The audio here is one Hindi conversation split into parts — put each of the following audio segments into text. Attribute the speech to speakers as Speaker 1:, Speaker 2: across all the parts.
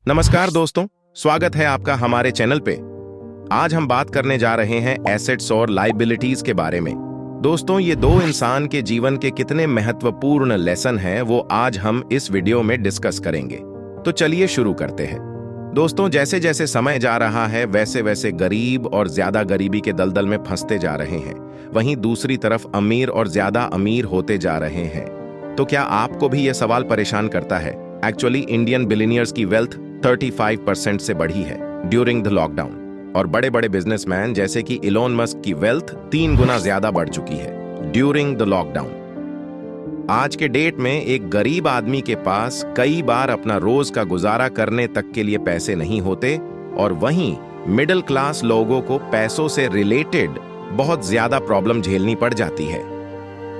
Speaker 1: नमस्कार दोस्तों, स्वागत है आपका हमारे चैनल पे। आज हम बात करने जा रहे हैं एसेट्स और लाइबिलिटीज के बारे में। दोस्तों, ये दो इंसान के जीवन के कितने महत्वपूर्ण लेसन हैं वो आज हम इस वीडियो में डिस्कस करेंगे। तो चलिए शुरू करते हैं। दोस्तों, जैसे जैसे समय जा रहा है वैसे वैसे गरीब और ज्यादा गरीबी के दलदल में फंसते जा रहे हैं। वहीं दूसरी तरफ अमीर और ज्यादा अमीर होते जा रहे हैं। तो क्या आपको भी यह सवाल परेशान करता है? एक्चुअली इंडियन बिलियनियर्स की वेल्थ 35% से बढ़ी है ड्यूरिंग द लॉकडाउन, और बड़े बड़े बिजनेसमैन जैसे कि इलोन मस्क की वेल्थ 3 गुना ज्यादा बढ़ चुकी है ड्यूरिंग द लॉकडाउन। आज के डेट में एक गरीब आदमी के पास कई बार अपना रोज का गुजारा करने तक के लिए पैसे नहीं होते, और वहीं मिडिल क्लास लोगों को पैसों से रिलेटेड बहुत ज्यादा प्रॉब्लम झेलनी पड़ जाती है।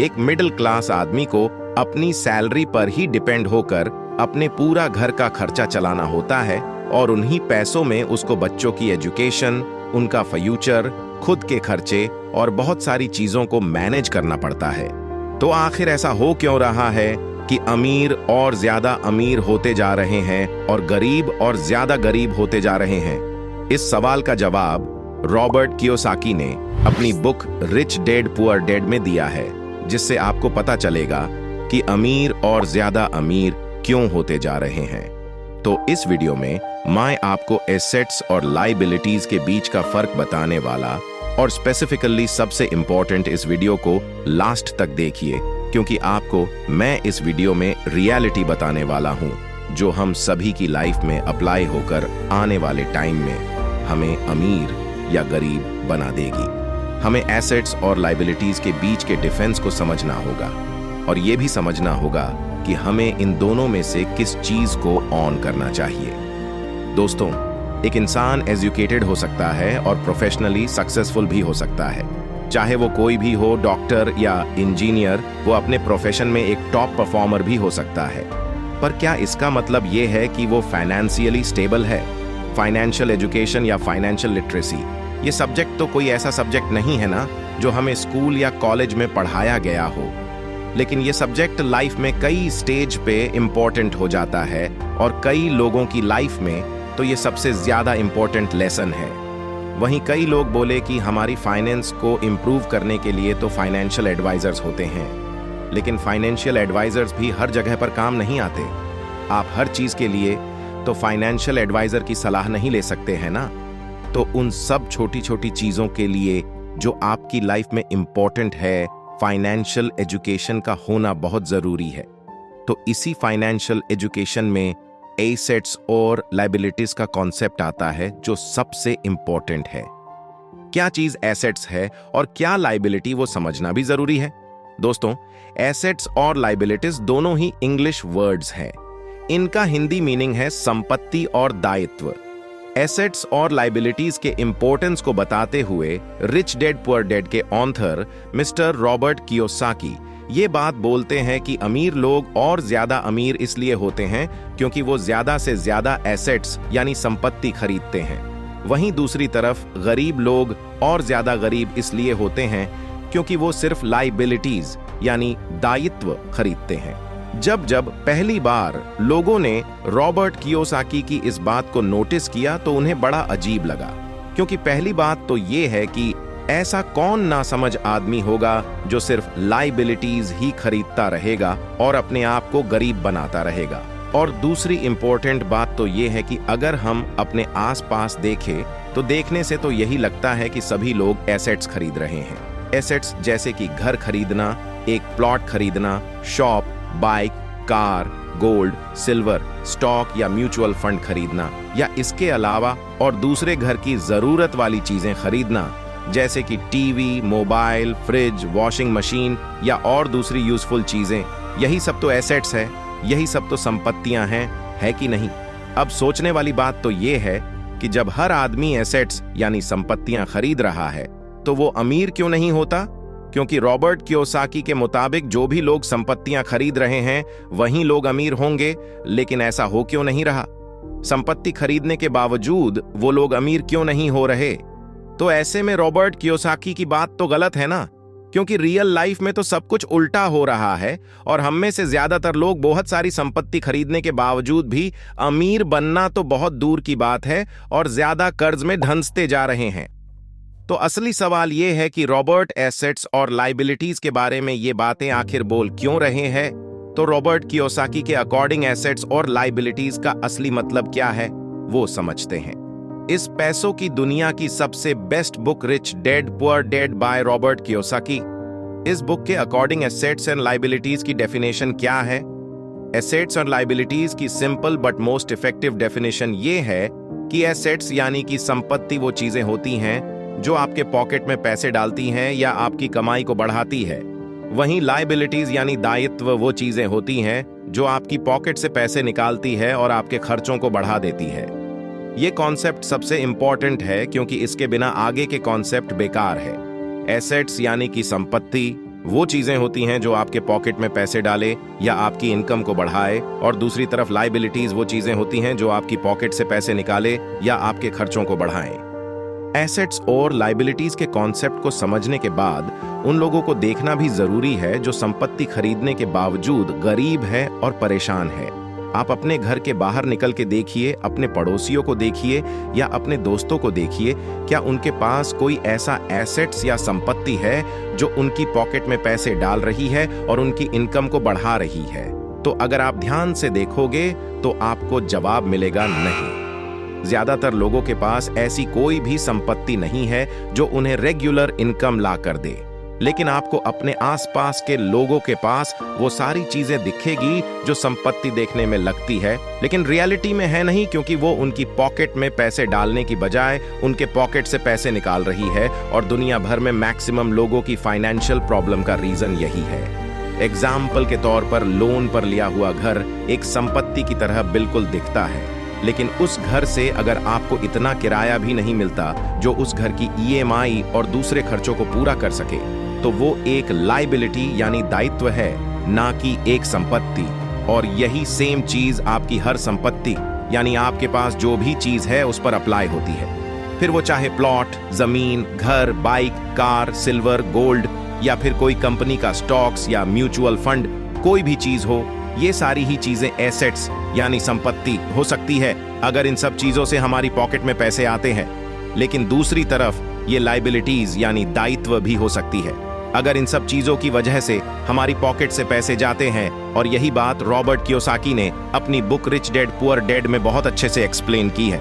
Speaker 1: एक मिडिल क्लास आदमी को अपनी सैलरी पर ही डिपेंड होकर अपने पूरा घर का खर्चा चलाना होता है, और उन्हीं पैसों में उसको बच्चों की एजुकेशन, उनका फ्यूचर, खुद के खर्चे और बहुत सारी चीजों को मैनेज करना पड़ता है। तो आखिर ऐसा हो क्यों रहा है कि अमीर और ज्यादा अमीर होते जा रहे हैं और गरीब और ज्यादा गरीब होते जा रहे हैं? इस सवाल का जवाब रॉबर्ट कियोसाकी ने अपनी book rich dad poor dad में दिया है, जिससे आपको पता चलेगा कि अमीर और ज्यादा अमीर क्यों होते जा रहे हैं। तो इस वीडियो में मैं आपको एसेट्स और लाइबिलिटीज के बीच का फर्क बताने वाला, और स्पेसिफिकली सबसे इंपॉर्टेंट इस वीडियो को लास्ट तक देखिए, क्योंकि आपको मैं इस वीडियो में रियलिटी बताने वाला हूं जो हम सभी की लाइफ में अप्लाई होकर आने वाले टाइम में हमें अमीर या गरीब बना देगी। हमें एसेट्स और लाइबिलिटीज के बीच के डिफरेंस को समझना होगा, और यह भी समझना होगा कि हमें इन दोनों में से किस चीज को ऑन करना चाहिए। दोस्तों, एक इंसान एजुकेटेड हो सकता है और प्रोफेशनली सक्सेसफुल भी हो सकता है। चाहे वो कोई भी हो, डॉक्टर या इंजीनियर, वो अपने प्रोफेशन में एक टॉप परफॉर्मर भी हो सकता है। पर क्या इसका मतलब ये है कि वो फाइनेंशियली स्टेबल है? फाइनेंशियल एजुकेशन या फाइनेंशियल लिटरेसी, ये सब्जेक्ट तो कोई ऐसा सब्जेक्ट नहीं है ना जो हमें स्कूल या कॉलेज में पढ़ाया गया हो, लेकिन ये सब्जेक्ट लाइफ में कई स्टेज पे इम्पोर्टेंट हो जाता है, और कई लोगों की लाइफ में तो ये सबसे ज्यादा इम्पोर्टेंट लेसन है। वहीं कई लोग बोले कि हमारी फाइनेंस को इम्प्रूव करने के लिए तो फाइनेंशियल एडवाइजर्स होते हैं, लेकिन फाइनेंशियल एडवाइजर्स भी हर जगह पर काम नहीं आते। आप हर चीज के लिए तो फाइनेंशियल एडवाइजर की सलाह नहीं ले सकते हैं ना। तो उन सब छोटी छोटी चीजों के लिए जो आपकी लाइफ में इम्पोर्टेंट है, फाइनेंशियल एजुकेशन का होना बहुत जरूरी है। तो इसी फाइनेंशियल एजुकेशन में एसेट्स और लाइबिलिटीज का कॉन्सेप्ट आता है, जो सबसे इंपॉर्टेंट है। क्या चीज एसेट्स है और क्या लाइबिलिटी, वो समझना भी जरूरी है। दोस्तों, एसेट्स और लाइबिलिटीज दोनों ही इंग्लिश वर्ड्स हैं। इनका हिंदी मीनिंग है संपत्ति और दायित्व। एसेट्स और लाइबिलिटीज के इंपॉर्टेंस को बताते हुए रिच डैड पुअर डैड के ऑथर मिस्टर रॉबर्ट कियोसाकी ये बात बोलते हैं कि अमीर लोग और ज्यादा अमीर इसलिए होते हैं क्योंकि वो ज्यादा से ज्यादा एसेट्स यानी संपत्ति खरीदते हैं। वहीं दूसरी तरफ गरीब लोग और ज्यादा गरीब इसलिए होते हैं क्योंकि वो सिर्फ लाइबिलिटीज यानी दायित्व खरीदते हैं। जब जब पहली बार लोगों ने रॉबर्ट कियोसाकी की इस बात को नोटिस किया तो उन्हें बड़ा अजीब लगा, क्योंकि पहली बात तो ये है कि ऐसा कौन नासमझ आदमी होगा जो सिर्फ लाइबिलिटीज ही खरीदता रहेगा और अपने आप को गरीब बनाता रहेगा। और दूसरी इंपॉर्टेंट बात तो ये है कि अगर हम अपने आसपास देखें तो देखने से तो यही लगता है कि सभी लोग एसेट्स खरीद रहे हैं। एसेट्स जैसे कि घर खरीदना, एक प्लॉट खरीदना, shop, bike, car, gold, silver, stock या म्यूचुअल फंड खरीदना, या इसके अलावा और दूसरे घर की जरूरत वाली चीजें खरीदना, जैसे कि TV, mobile, fridge, washing machine या और दूसरी यूजफुल चीजें। यही सब तो एसेट्स है, यही सब तो संपत्तियां हैं, है कि नहीं? अब सोचने वाली बात तो ये है कि जब हर आदमी एसेट्स यानी संपत्तियां खरीद रहा है तो वो अमीर क्यों नहीं होता? क्योंकि रॉबर्ट कियोसाकी के मुताबिक जो भी लोग संपत्तियां खरीद रहे हैं वही लोग अमीर होंगे, लेकिन ऐसा हो क्यों नहीं रहा? संपत्ति खरीदने के बावजूद वो लोग अमीर क्यों नहीं हो रहे? तो ऐसे में रॉबर्ट कियोसाकी की बात तो गलत है ना, क्योंकि रियल लाइफ में तो सब कुछ उल्टा हो रहा है और हम में से ज्यादातर लोग बहुत सारी संपत्ति खरीदने के बावजूद भी अमीर बनना तो बहुत दूर की बात है और ज्यादा कर्ज में धंसते जा रहे हैं। तो असली सवाल यह है कि रॉबर्ट एसेट्स और लाइबिलिटीज के बारे में ये बातें आखिर बोल क्यों रहे हैं। तो रॉबर्ट कियोसाकी के अकॉर्डिंग एसेट्स और लाइबिलिटीज का असली मतलब क्या है वो समझते हैं। इस पैसों की दुनिया की सबसे best book rich dad poor dad by Robert Kiyosaki. इस बुक के अकॉर्डिंग एसेट्स एंड लाइबिलिटीज की डेफिनेशन क्या है। एसेट्स और लाइबिलिटीज की simple but most effective definition ये है कि एसेट्स यानी कि संपत्ति वो चीजें होती हैं जो आपके पॉकेट में पैसे डालती हैं या आपकी कमाई को बढ़ाती है। वहीं लाइबिलिटीज यानी दायित्व वो चीजें होती हैं जो आपकी पॉकेट से पैसे निकालती है और आपके खर्चों को बढ़ा देती है। ये कॉन्सेप्ट सबसे इंपॉर्टेंट है क्योंकि इसके बिना आगे के कॉन्सेप्ट बेकार है। एसेट्स यानी कि संपत्ति वो चीजें होती हैं जो आपके पॉकेट में पैसे डाले या आपकी इनकम को बढ़ाए, और दूसरी तरफ लाइबिलिटीज वो चीजें होती हैं जो आपकी पॉकेट से पैसे निकाले या आपके खर्चों को बढ़ाएं। एसेट्स और लाइबिलिटीज के कॉन्सेप्ट को समझने के बाद उन लोगों को देखना भी जरूरी है जो संपत्ति खरीदने के बावजूद गरीब है और परेशान है। आप अपने घर के बाहर निकल के देखिए, अपने पड़ोसियों को देखिए या अपने दोस्तों को देखिए, क्या उनके पास कोई ऐसा एसेट्स या संपत्ति है जो उनकी पॉकेट में पैसे डाल रही है और उनकी इनकम को बढ़ा रही है। तो अगर आप ध्यान से देखोगे तो आपको जवाब मिलेगा नहीं। ज्यादातर लोगों के पास ऐसी कोई भी संपत्ति नहीं है जो उन्हें रेगुलर इनकम ला कर दे, लेकिन आपको अपने आसपास के लोगों के पास वो सारी चीजें दिखेगी जो संपत्ति देखने में लगती है लेकिन रियलिटी में है नहीं, क्योंकि वो उनकी पॉकेट में पैसे डालने की बजाय उनके पॉकेट से पैसे निकाल रही है। और दुनिया भर में मैक्सिमम लोगों की फाइनेंशियल प्रॉब्लम का रीजन यही है। एग्जाम्पल के तौर पर लोन पर लिया हुआ घर एक संपत्ति की तरह बिल्कुल दिखता है, लेकिन उस घर से अगर आपको इतना किराया भी नहीं मिलता जो उस घर की ईएमआई और दूसरे खर्चों को पूरा कर सके, तो वो एक लाइबिलिटी यानी दायित्व है, ना कि एक संपत्ति। और यही सेम चीज आपकी हर संपत्ति यानी आपके पास जो भी चीज है उस पर अप्लाई होती है। फिर वो चाहे प्लॉट, जमीन, घर, बाइक, कार, सिल्वर, गोल्ड या फिर कोई कंपनी का स्टॉक्स या म्यूचुअल फंड, कोई भी चीज हो, ये सारी ही चीजें एसेट्स यानी संपत्ति हो सकती है अगर इन सब चीजों से हमारी पॉकेट में पैसे आते हैं। लेकिन दूसरी तरफ ये लाइबिलिटीज यानी दायित्व भी हो सकती है अगर इन सब चीजों की वजह से हमारी पॉकेट से पैसे जाते हैं। और यही बात रॉबर्ट कियोसाकी ने अपनी book rich dad poor dad में बहुत अच्छे से एक्सप्लेन की है।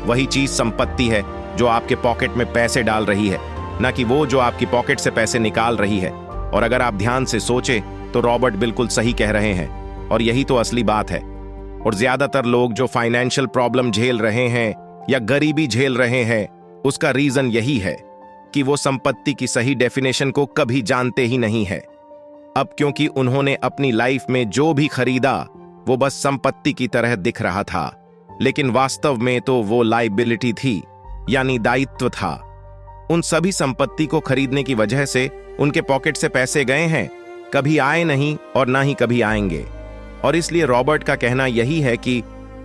Speaker 1: वही चीज संपत्ति है जो आपके पॉकेट में पैसे डाल रही है, ना कि वो जो आपकी पॉकेट से पैसे निकाल रही है। और अगर आप ध्यान से सोचे तो रॉबर्ट बिल्कुल सही कह रहे हैं और यही तो असली बात है। और ज्यादातर लोग जो फाइनेंशियल प्रॉब्लम झेल रहे हैं या गरीबी झेल रहे हैं, उसका रीजन यही है कि वो संपत्ति की सही डेफिनेशन को कभी जानते ही नहीं है। अब क्योंकि उन्होंने अपनी लाइफ में जो भी खरीदा वो बस संपत्ति की तरह दिख रहा था, लेकिन वास्तव में तो वो लाइबिलिटी थी यानी दायित्व था। उन सभी संपत्ति को खरीदने की वजह से उनके पॉकेट से पैसे गए हैं, कभी आए नहीं और ना ही कभी आएंगे। और इसलिए रॉबर्ट का कहना यही है कि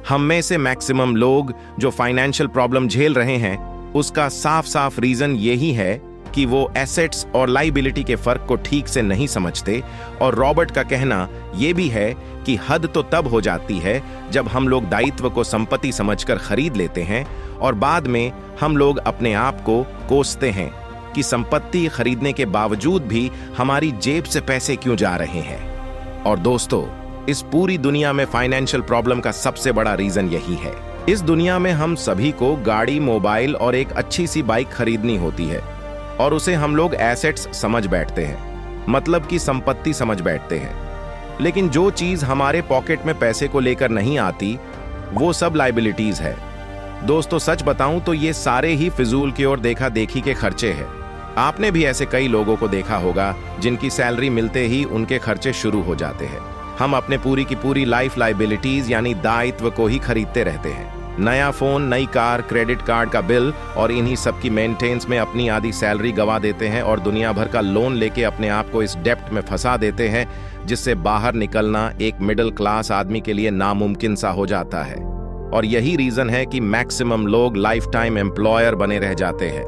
Speaker 1: हम में से मैक्सिमम लोग जो फाइनेंशियल प्रॉब्लम झेल रहे हैं उसका साफ साफ रीजन यही है कि वो एसेट्स और लाइबिलिटी के फर्क को ठीक से नहीं समझते। और रॉबर्ट का कहना यह भी है कि हद तो तब हो जाती है जब हम लोग दायित्व को संपत्ति समझकर खरीद लेते हैं और बाद में हम लोग अपने आप को कोसते हैं कि संपत्ति खरीदने के बावजूद भी हमारी जेब से पैसे क्यों जा रहे हैं। और दोस्तों, इस पूरी दुनिया में फाइनेंशियल प्रॉब्लम का सबसे बड़ा रीजन यही है। इस दुनिया में हम सभी को गाड़ी, मोबाइल और एक अच्छी सी बाइक खरीदनी होती है और उसे हम लोग एसेट्स समझ बैठते हैं, मतलब कि संपत्ति समझ बैठते हैं। लेकिन जो चीज हमारे पॉकेट में पैसे को लेकर नहीं आती वो सब लाइबिलिटीज है। दोस्तों, सच बताऊं तो ये सारे ही फिजूल की ओर देखा देखी के खर्चे हैं। आपने भी ऐसे कई लोगों को देखा होगा जिनकी सैलरी मिलते ही उनके खर्चे शुरू हो जाते हैं। हम अपने पूरी की पूरी लाइफ लाइबिलिटीज यानी दायित्व को ही खरीदते रहते हैं। नया फोन, नई कार, क्रेडिट कार्ड का बिल और इन्हीं सब की मेंटेनेंस में अपनी आधी सैलरी गवा देते हैं और दुनिया भर का लोन लेके अपने आप को इस डेप्ट में फंसा देते हैं जिससे बाहर निकलना एक मिडिल क्लास आदमी के लिए नामुमकिन सा हो जाता है। और यही रीजन है कि मैक्सिमम लोग लाइफ टाइम एम्प्लॉयर बने रह जाते हैं,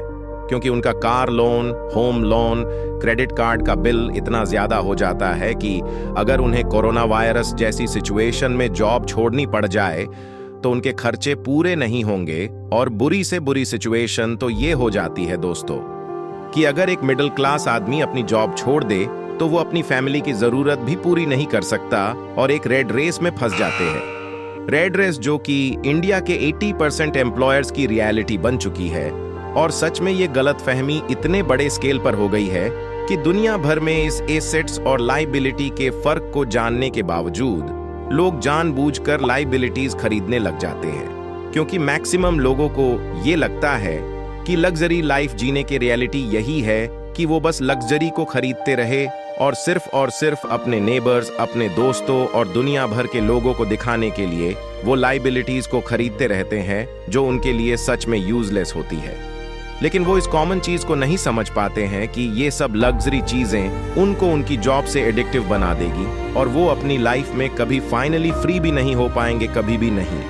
Speaker 1: क्योंकि उनका car loan, home loan, credit card का बिल इतना ज्यादा हो जाता है कि अगर उन्हें कोरोना वायरस जैसी सिचुएशन में जॉब छोड़नी पड़ जाए तो उनके खर्चे पूरे नहीं होंगे। और बुरी से बुरी सिचुएशन तो ये हो जाती है दोस्तों कि अगर एक मिडिल क्लास आदमी अपनी जॉब छोड़ दे तो वो अपनी फैमिली की जरूरत भी पूरी नहीं कर सकता और एक रेड रेस में फंस जाते हैं। रेड रेस जो कि इंडिया के 80% एम्प्लॉयर्स की रियलिटी बन चुकी है। और सच में ये गलतफहमी इतने बड़े स्केल पर हो गई है कि दुनिया भर में इस एसेट्स और लाइबिलिटी के फर्क को जानने के बावजूद लोग जानबूझकर लाइबिलिटीज खरीदने लग जाते हैं, क्योंकि मैक्सिमम लोगों को ये लगता है कि लग्जरी लाइफ जीने की रियलिटी यही है कि वो बस लग्जरी को खरीदते रहे और सिर्फ अपने नेबर्स, अपने दोस्तों और दुनिया भर के लोगों को दिखाने के लिए वो लाइबिलिटीज को खरीदते रहते हैं जो उनके लिए सच में यूजलेस होती है। लेकिन वो इस कॉमन चीज को नहीं समझ पाते हैं कि ये सब लग्जरी चीजें उनको उनकी जॉब से एडिक्टिव बना देगी और वो अपनी लाइफ में कभी फाइनली फ्री भी नहीं हो पाएंगे, कभी भी नहीं।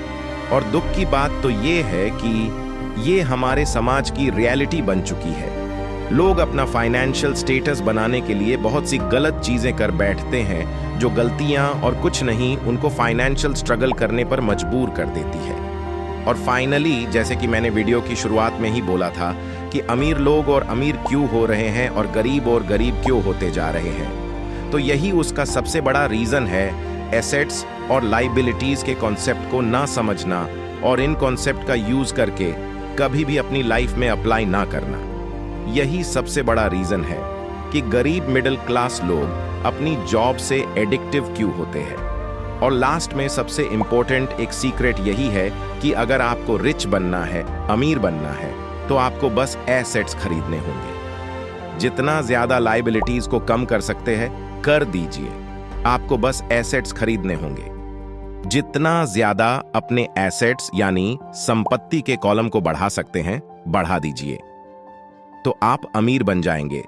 Speaker 1: और दुख की बात तो ये है कि ये हमारे समाज की रियलिटी बन चुकी है। लोग अपना फाइनेंशियल स्टेटस बनाने के लिए बहुत सी गलत चीजें कर बैठते हैं जो गलतियां और कुछ नहीं उनको फाइनेंशियल स्ट्रगल करने पर मजबूर कर देती है। और फाइनली, जैसे कि मैंने वीडियो की शुरुआत में ही बोला था कि अमीर लोग और अमीर क्यों हो रहे हैं और गरीब क्यों होते जा रहे हैं, तो यही उसका सबसे बड़ा रीजन है एसेट्स और लाइबिलिटीज के कॉन्सेप्ट को ना समझना और इन कॉन्सेप्ट का यूज करके कभी भी अपनी लाइफ में अप्लाई ना करना। यही सबसे बड़ा रीजन है कि गरीब मिडिल क्लास लोग अपनी जॉब से एडिक्टिव क्यों होते हैं। और लास्ट में सबसे इंपॉर्टेंट एक सीक्रेट यही है कि अगर आपको रिच बनना है, अमीर बनना है, तो आपको बस एसेट्स खरीदने होंगे। जितना ज्यादा लाइबिलिटीज को कम कर सकते हैं कर दीजिए, आपको बस एसेट्स खरीदने होंगे। जितना ज्यादा अपने एसेट्स यानी संपत्ति के कॉलम को बढ़ा सकते हैं बढ़ा दीजिए, तो आप अमीर बन जाएंगे।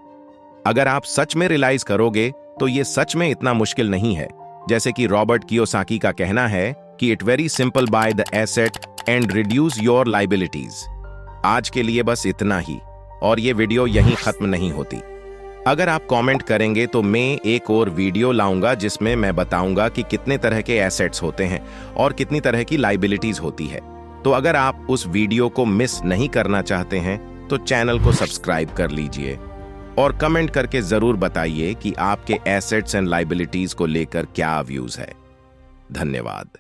Speaker 1: अगर आप सच में रियलाइज करोगे तो ये सच में इतना मुश्किल नहीं है। जैसे कि रॉबर्ट कियोसाकी का कहना है कि it very simple by the asset and reduce your liabilities. आज के लिए बस इतना ही, और ये वीडियो यहीं खत्म नहीं होती। अगर आप कमेंट करेंगे तो मैं एक और वीडियो लाऊंगा जिसमें मैं बताऊंगा कि कितने तरह के एसेट्स होते हैं और कितनी तरह की लाइबिलिटीज होती है। तो अगर आप उस वीडियो को मिस नहीं करना चाहते हैं तो चैनल को सब्सक्राइब कर लीजिए और कमेंट करके जरूर बताइए कि आपके एसेट्स एंड लाइबिलिटीज को लेकर क्या व्यूज है। धन्यवाद।